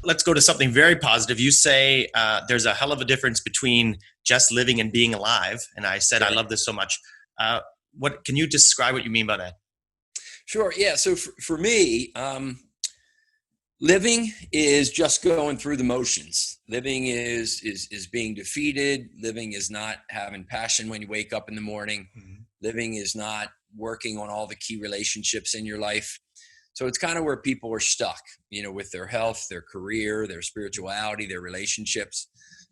let's go to something very positive. You say there's a hell of a difference between just living and being alive. And I said, I Sure. love this so much. What can you describe what you mean by that? Sure. Yeah. So for me, living is just going through the motions. Living is being defeated. Living is not having passion when you wake up in the morning. Mhm. Living is not working on all the key relationships in your life. So it's kind of where people are stuck, with their health, their career, their spirituality, their relationships.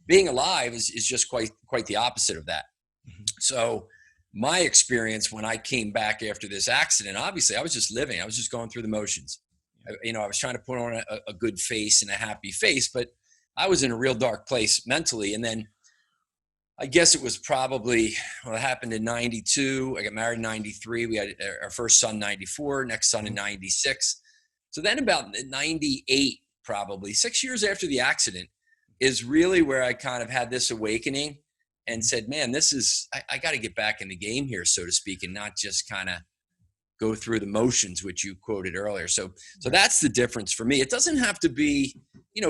Being alive is just quite the opposite of that. Mhm. So my experience when I came back after this accident, obviously I was just living. I was just going through the motions. I was trying to put on a good face and a happy face, but I was in a real dark place mentally. And then I guess it was probably, well, it happened in 92. I got married in 93. We had our first son, 94, next son in Mhm. 96. So then about 98, probably 6 years after the accident, is really where I kind of had this awakening and Mhm. said, man, I got to get back in the game here, so to speak, and not just kind of go through the motions, which you quoted earlier. So Right. that's the difference for me. It doesn't have to be,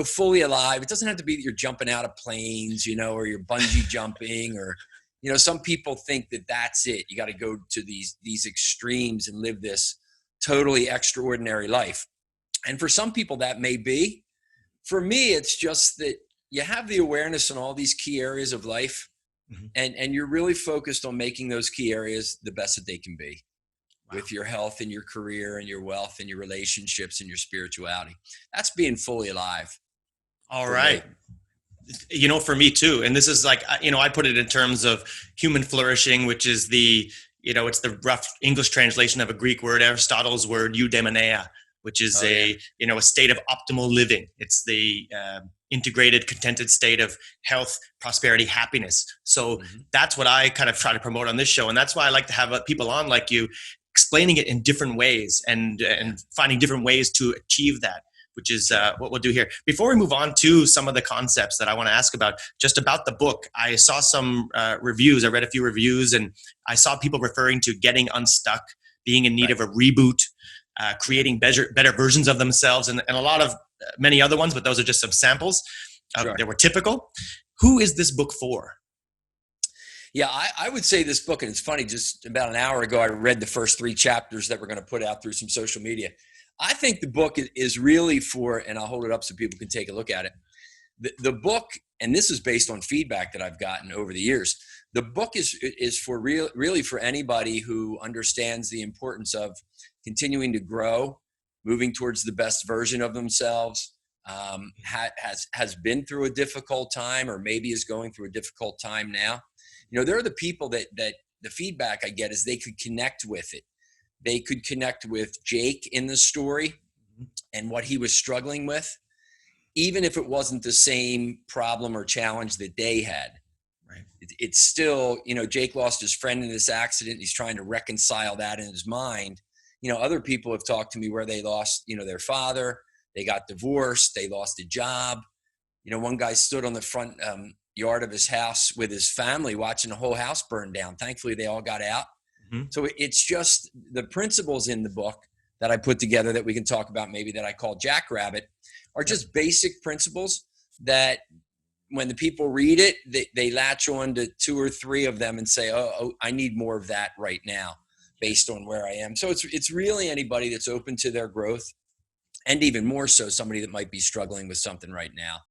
fully alive. It doesn't have to be that you're jumping out of planes, or you're bungee jumping, or, some people think that that's it. You got to go to these extremes and live this totally extraordinary life. And for some people that may be. For me, it's just that you have the awareness in all these key areas of life, Mhm. and you're really focused on making those key areas the best that they can be Wow. with your health and your career and your wealth and your relationships and your spirituality. That's being fully alive All for me. right. For me too. And this is like, I put it in terms of human flourishing, which is it's the rough English translation of a Greek word, Aristotle's word, eudaimonia, which is Oh yeah. a state of optimal living. It's the integrated, contented state of health, prosperity, happiness. So Hmm. that's what I kind of try to promote on this show. And that's why I like to have people on like you explaining it in different ways and, Yeah. and finding different ways to achieve that, which is Sure. what we'll do here. Before we move on to some of the concepts that I want to ask about, just about the book, I saw some reviews. I read a few reviews, and I saw people referring to getting unstuck, being in need Right. of a reboot, Yeah. creating better versions of themselves, and a lot of many other ones, but those are just some samples Sure. that were typical. Who is this book for? Yeah, I would say this book, and it's funny, just about an hour ago, I read the first 3 chapters that we're going to put out through some social media. I think the book is really for, and I'll hold it up so people can take a look at it. The book, and this is based on feedback that I've gotten over the years. The book is for really for anybody who understands the importance of continuing to grow, moving towards the best version of themselves. Has been through a difficult time, or maybe is going through a difficult time now. There are the people that the feedback I get is they could connect with it. They could connect with Jake in the story and what he was struggling with, even if it wasn't the same problem or challenge that they had. Right. It's still, Jake lost his friend in this accident. He's trying to reconcile that in his mind. Other people have talked to me where they lost, their father, they got divorced, they lost a job. One guy stood on the front yard of his house with his family watching the whole house burn down. Thankfully, they all got out. Mhm. So it's just the principles in the book that I put together that we can talk about, maybe that I call Jackrabbit, are Yep. just basic principles that when the people read it, they latch on to 2 or 3 of them and say, oh, I need more of that right now Yeah. based on where I am. So it's really anybody that's open to their growth, and even more so somebody that might be struggling with something right now.